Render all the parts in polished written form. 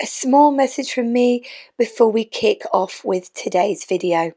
A small message from me before we kick off with today's video.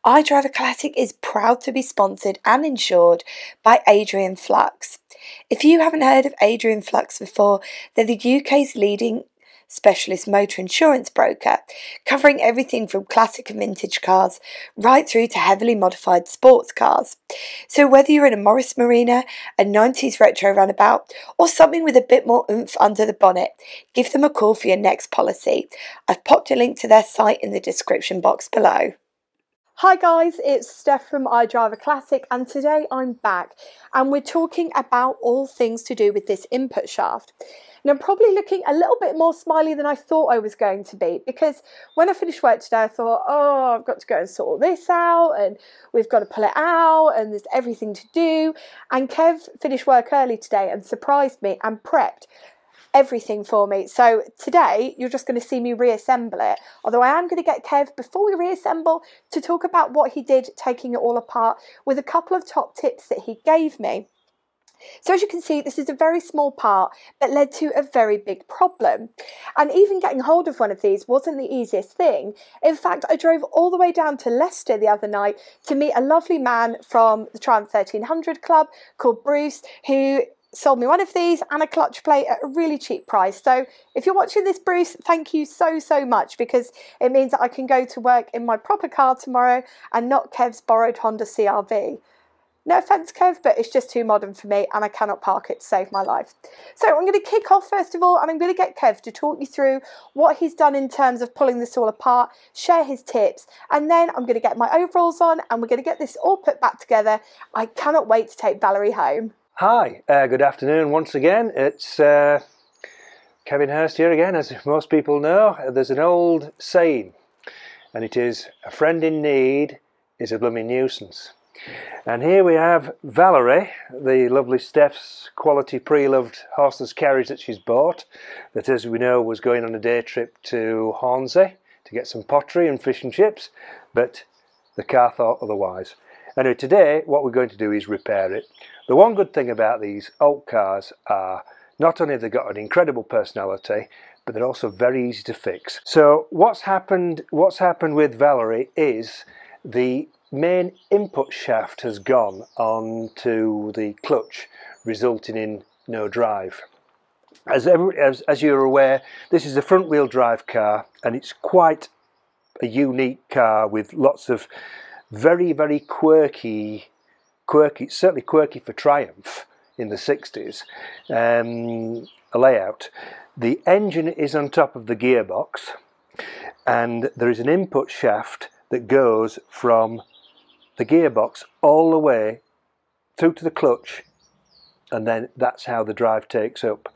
IDRIVEACLASSIC is proud to be sponsored and insured by IDRIVEACLASSIC. If you haven't heard of IDRIVEACLASSIC before, they're the UK's leading specialist motor insurance broker, covering everything from classic and vintage cars right through to heavily modified sports cars. So whether you're in a Morris Marina, a 90s retro runabout, or something with a bit more oomph under the bonnet, give them a call for your next policy. I've popped a link to their site in the description box below. Hi guys, it's Steph from IDRIVEACLASSIC, and today I'm back and we're talking about all things to do with this input shaft. And I'm probably looking a little bit more smiley than I thought I was going to be, because when I finished work today I thought, oh, I've got to go and sort this out and we've got to pull it out and there's everything to do. And Kev finished work early today and surprised me and prepped everything for me. So today you're just going to see me reassemble it, although I am going to get Kev, before we reassemble, to talk about what he did taking it all apart, with a couple of top tips that he gave me. So as you can see, this is a very small part that led to a very big problem, and even getting hold of one of these wasn't the easiest thing. In fact, I drove all the way down to Leicester the other night to meet a lovely man from the Triumph 1300 Club called Bruce, who sold me one of these and a clutch plate at a really cheap price. So if you're watching this, Bruce, thank you so much, because it means that I can go to work in my proper car tomorrow and not Kev's borrowed Honda CR-V. No offence, Kev, but it's just too modern for me and I cannot park it to save my life. So I'm going to kick off first of all, and I'm going to get Kev to talk you through what he's done in terms of pulling this all apart, share his tips, and then I'm going to get my overalls on and we're going to get this all put back together. I cannot wait to take Valerie home. Hi, good afternoon once again. It's Kevin Hurst here again. As most people know, there's an old saying, and it is, a friend in need is a blooming nuisance. And here we have Valerie, the lovely Steph's quality pre-loved horseless carriage that she's bought, that, as we know, was going on a day trip to Hornsey to get some pottery and fish and chips, but the car thought otherwise. Anyway, today what we're going to do is repair it. The one good thing about these old cars are not only have they got an incredible personality, but they're also very easy to fix. So what's happened with Valerie is the main input shaft has gone onto the clutch, resulting in no drive. As you're aware, this is a front wheel drive car, and it's quite a unique car with lots of very quirky, certainly quirky for Triumph in the 60s, a layout. The engine is on top of the gearbox, and there is an input shaft that goes from the gearbox all the way through to the clutch, and then that's how the drive takes up.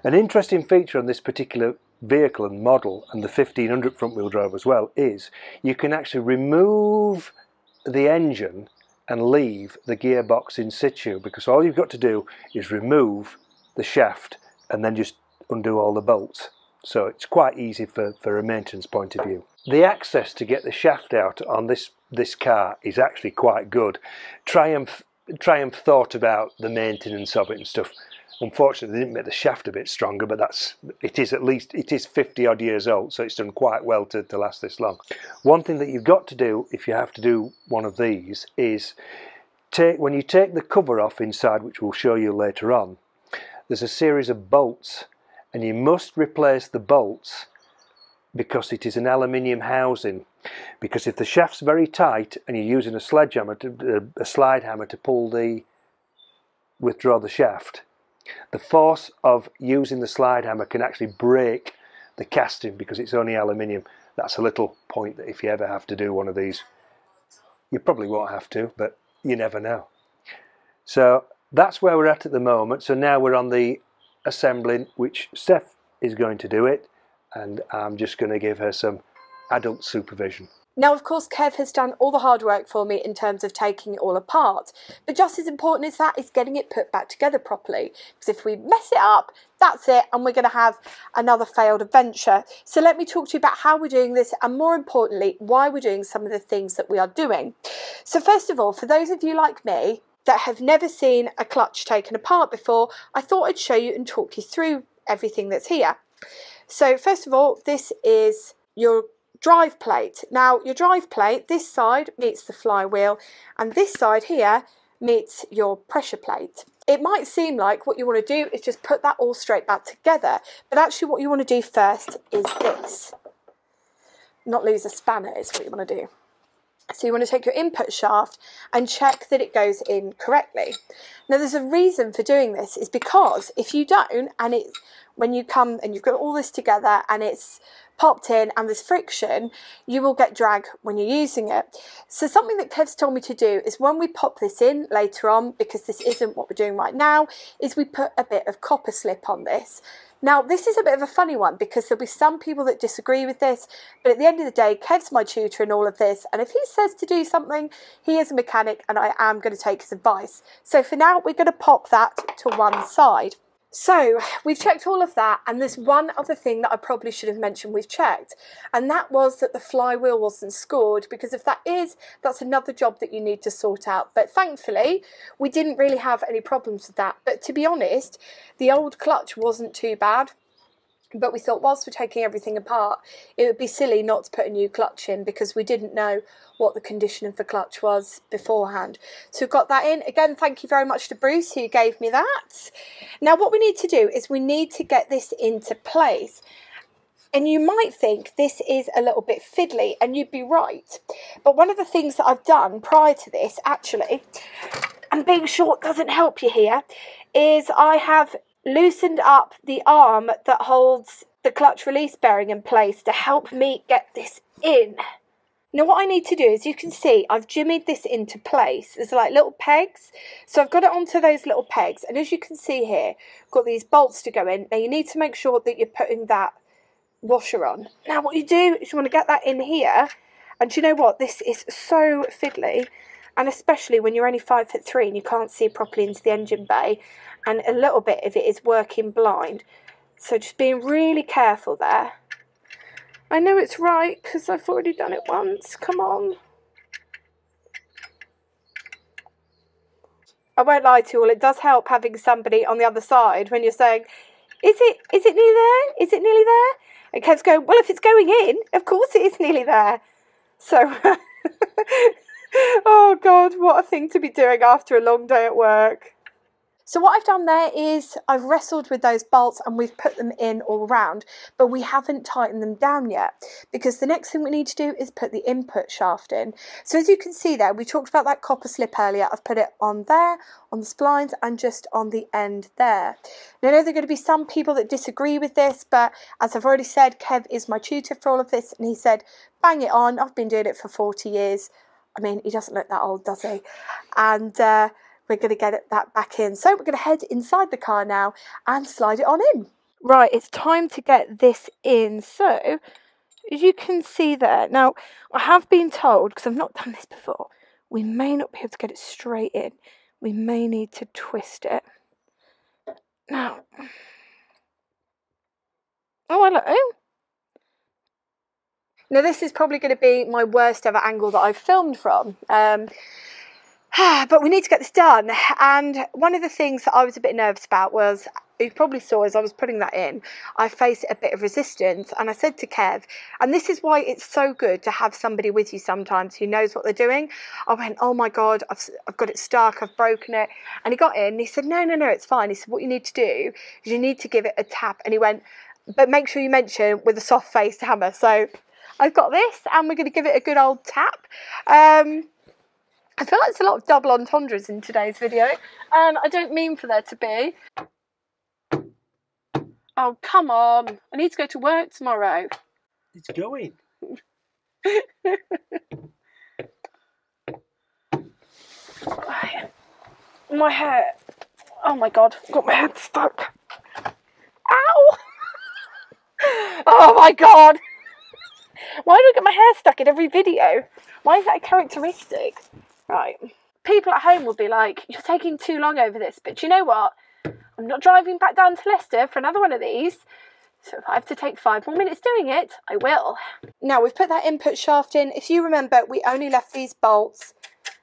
An interesting feature on this particular vehicle and model, and the 1500 front wheel drive as well, is you can actually remove the engine and leave the gearbox in situ, because all you've got to do is remove the shaft and then just undo all the bolts. So it's quite easy for a maintenance point of view. The access to get the shaft out on this car is actually quite good. Triumph thought about the maintenance of it and stuff. Unfortunately, they didn't make the shaft a bit stronger, but it is 50 odd years old, so it's done quite well to last this long. One thing that you've got to do if you have to do one of these is when you take the cover off inside, which we'll show you later on, there's a series of bolts, and you must replace the bolts because it is an aluminium housing. Because if the shaft's very tight and you're using a slide hammer to withdraw the shaft, the force of using the slide hammer can actually break the casting because it's only aluminium. That's a little point that if you ever have to do one of these, you probably won't have to, but you never know. So that's where we're at the moment. So now we're on the assembling, which Steph is going to do it, and I'm just going to give her some adult supervision. Now, of course, Kev has done all the hard work for me in terms of taking it all apart, but just as important as that is getting it put back together properly, because if we mess it up, that's it, and we're going to have another failed adventure. So let me talk to you about how we're doing this, and more importantly, why we're doing some of the things that we are doing. So first of all, for those of you like me that have never seen a clutch taken apart before, I thought I'd show you and talk you through everything that's here. So first of all, this is your drive plate. Now your drive plate, this side meets the flywheel and this side here meets your pressure plate. It might seem like what you want to do is just put that all straight back together, but actually what you want to do first is this. Not lose a spanner is what you want to do. So you want to take your input shaft and check that it goes in correctly. Now there's a reason for doing this, is because if you don't, and when you come and you've got all this together and it's popped in and there's friction, you will get drag when you're using it. So something that Kev's told me to do is when we pop this in later on, because this isn't what we're doing right now, is we put a bit of copper slip on this. Now this is a bit of a funny one because there'll be some people that disagree with this, but at the end of the day, Kev's my tutor in all of this, and if he says to do something, he is a mechanic and I am going to take his advice. So for now, we're going to pop that to one side. So we've checked all of that, and there's one other thing that I probably should have mentioned we've checked, and that was that the flywheel wasn't scored, because if that is, that's another job that you need to sort out. But thankfully we didn't really have any problems with that. But to be honest, the old clutch wasn't too bad. But we thought whilst we're taking everything apart, it would be silly not to put a new clutch in, because we didn't know what the condition of the clutch was beforehand. So we've got that in. Again, thank you very much to Bruce who gave me that. Now what we need to do is we need to get this into place. And you might think this is a little bit fiddly, and you'd be right. But one of the things that I've done prior to this, actually, and being short doesn't help you here, is I have loosened up the arm that holds the clutch release bearing in place to help me get this in. Now what I need to do is, you can see I've jimmied this into place. There's like little pegs, so I've got it onto those little pegs, and as you can see here, I've got these bolts to go in. Now you need to make sure that you're putting that washer on. Now what you do is you want to get that in here, and do you know what, this is so fiddly, and especially when you're only 5'3" and you can't see properly into the engine bay, and a little bit of it is working blind. So just being really careful there. I know it's right because I've already done it once. Come on. I won't lie to you all, it does help having somebody on the other side when you're saying, is it nearly there? Is it nearly there? And Kev's going, well, if it's going in, of course it is nearly there. So, oh God, what a thing to be doing after a long day at work. So what I've done there is I've wrestled with those bolts and we've put them in all around, but we haven't tightened them down yet, because the next thing we need to do is put the input shaft in. So as you can see there, we talked about that copper slip earlier. I've put it on there, on the splines, and just on the end there. Now I know there are going to be some people that disagree with this, but as I've already said, Kev is my tutor for all of this, and he said, bang it on. I've been doing it for 40 years. I mean, he doesn't look that old, does he? And we're going to get that back in. So we're going to head inside the car now and slide it on in. Right, it's time to get this in. So, as you can see there, now I have been told, because I've not done this before, we may not be able to get it straight in. We may need to twist it. Now, oh, hello. Now this is probably going to be my worst ever angle that I've filmed from. But we need to get this done, and one of the things that I was a bit nervous about was, you probably saw as I was putting that in, I faced a bit of resistance, and I said to Kev, and this is why it's so good to have somebody with you sometimes who knows what they're doing. I went, oh my God, I've got it stuck, I've broken it. And he got in and he said, no, it's fine. He said, what you need to do is you need to give it a tap. And he went, but make sure you mention with a soft faced hammer. So I've got this, and we're going to give it a good old tap. I feel like there's a lot of double entendres in today's video, and I don't mean for there to be. Oh, come on. I need to go to work tomorrow. It's going. My hair. Oh my God, I've got my head stuck. Ow! Oh my God. Why do I get my hair stuck in every video? Why is that a characteristic? Right. People at home will be like, you're taking too long over this, but you know what? I'm not driving back down to Leicester for another one of these. So if I have to take 5 more minutes doing it, I will. Now we've put that input shaft in. If you remember, we only left these bolts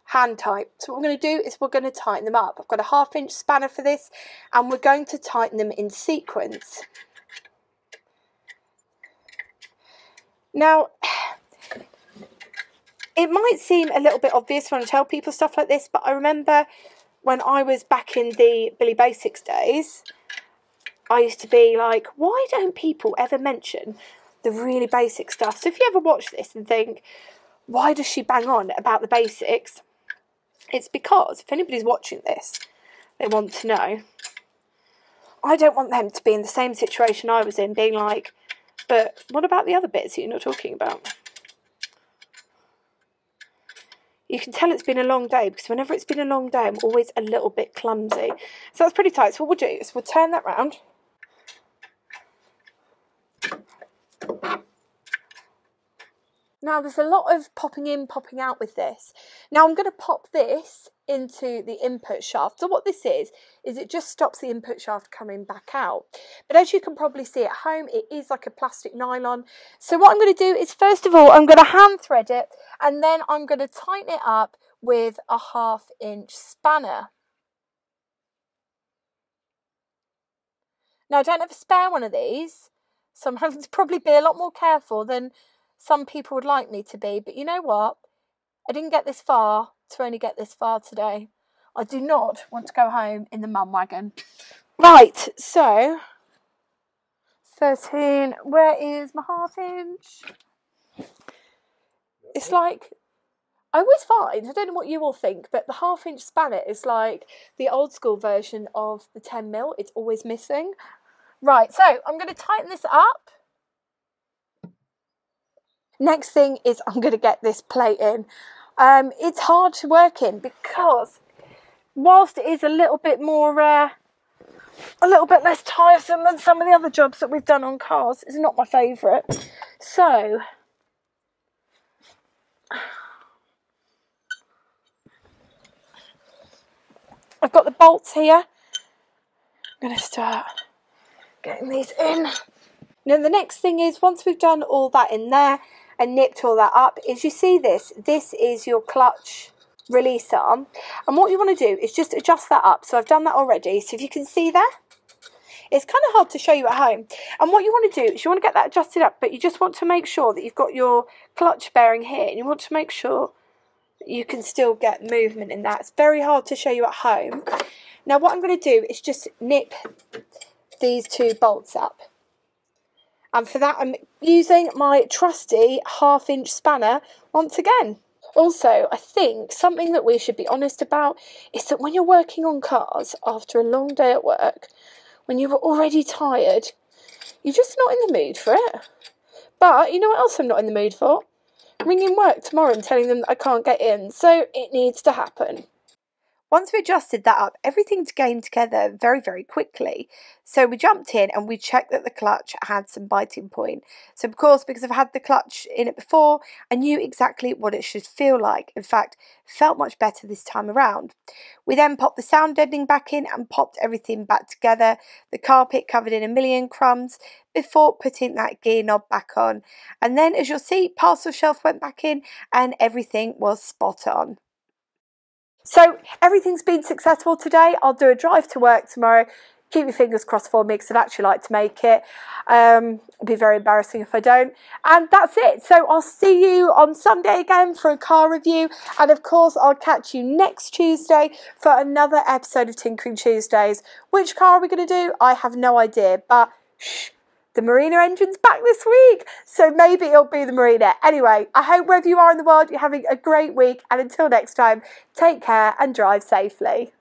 hand tight. So what we're going to do is we're going to tighten them up. I've got a 1/2 inch spanner for this, and we're going to tighten them in sequence. Now, it might seem a little bit obvious when I tell people stuff like this, but I remember when I was back in the Billy Basics days, I used to be like, why don't people ever mention the really basic stuff? So if you ever watch this and think, why does she bang on about the basics? It's because if anybody's watching this, they want to know. I don't want them to be in the same situation I was in, being like, but what about the other bits that you're not talking about? You can tell it's been a long day, because whenever it's been a long day, I'm always a little bit clumsy. So that's pretty tight. So what we'll do is we'll turn that round. Now, there's a lot of popping in, popping out with this. Now, I'm going to pop this into the input shaft. So what this is it just stops the input shaft coming back out. But as you can probably see at home, it is like a plastic nylon. So what I'm going to do is, first of all, I'm going to hand thread it, and then I'm going to tighten it up with a 1/2 inch spanner. Now, I don't have a spare one of these, so I'm having to probably be a lot more careful than some people would like me to be. But you know what? I didn't get this far to only get this far today. I do not want to go home in the mum wagon. Right, so 13, where is my 1/2 inch? It's like, I always find, I don't know what you all think, but the 1/2 inch spanner is like the old school version of the 10mm. It's always missing. Right, so I'm going to tighten this up. Next thing is I'm going to get this plate in. It's hard to work in because whilst it is a little bit more, a little bit less tiresome than some of the other jobs that we've done on cars, it's not my favourite. So I've got the bolts here. I'm going to start getting these in. Now the next thing is, once we've done all that in there and nipped all that up, is you see this is your clutch release arm, and what you want to do is just adjust that up. So I've done that already, so if you can see there, it's kind of hard to show you at home, and what you want to do is you want to get that adjusted up, but you just want to make sure that you've got your clutch bearing here, and you want to make sure that you can still get movement in that. It's very hard to show you at home. Now what I'm going to do is just nip these 2 bolts up. And for that, I'm using my trusty 1/2 inch spanner once again. Also, I think something that we should be honest about is that when you're working on cars after a long day at work, when you're already tired, you're just not in the mood for it. But you know what else I'm not in the mood for? Ringing work tomorrow and telling them that I can't get in. So it needs to happen. Once we adjusted that up, everything came together very, very quickly. So we jumped in and we checked that the clutch had some biting point. So of course, because I've had the clutch in it before, I knew exactly what it should feel like. In fact, it felt much better this time around. We then popped the sound deadening back in and popped everything back together. The carpet covered in a million crumbs before putting that gear knob back on. And then, as you'll see, parcel shelf went back in and everything was spot on. So everything's been successful today. I'll do a drive to work tomorrow. Keep your fingers crossed for me, because I'd actually like to make it. It'd be very embarrassing if I don't. And that's it. So I'll see you on Sunday again for a car review. And of course, I'll catch you next Tuesday for another episode of Tinkering Tuesdays. Which car are we going to do? I have no idea. But shh. The Marina engine's back this week, so maybe it'll be the Marina. Anyway, I hope wherever you are in the world, you're having a great week, and until next time, take care and drive safely.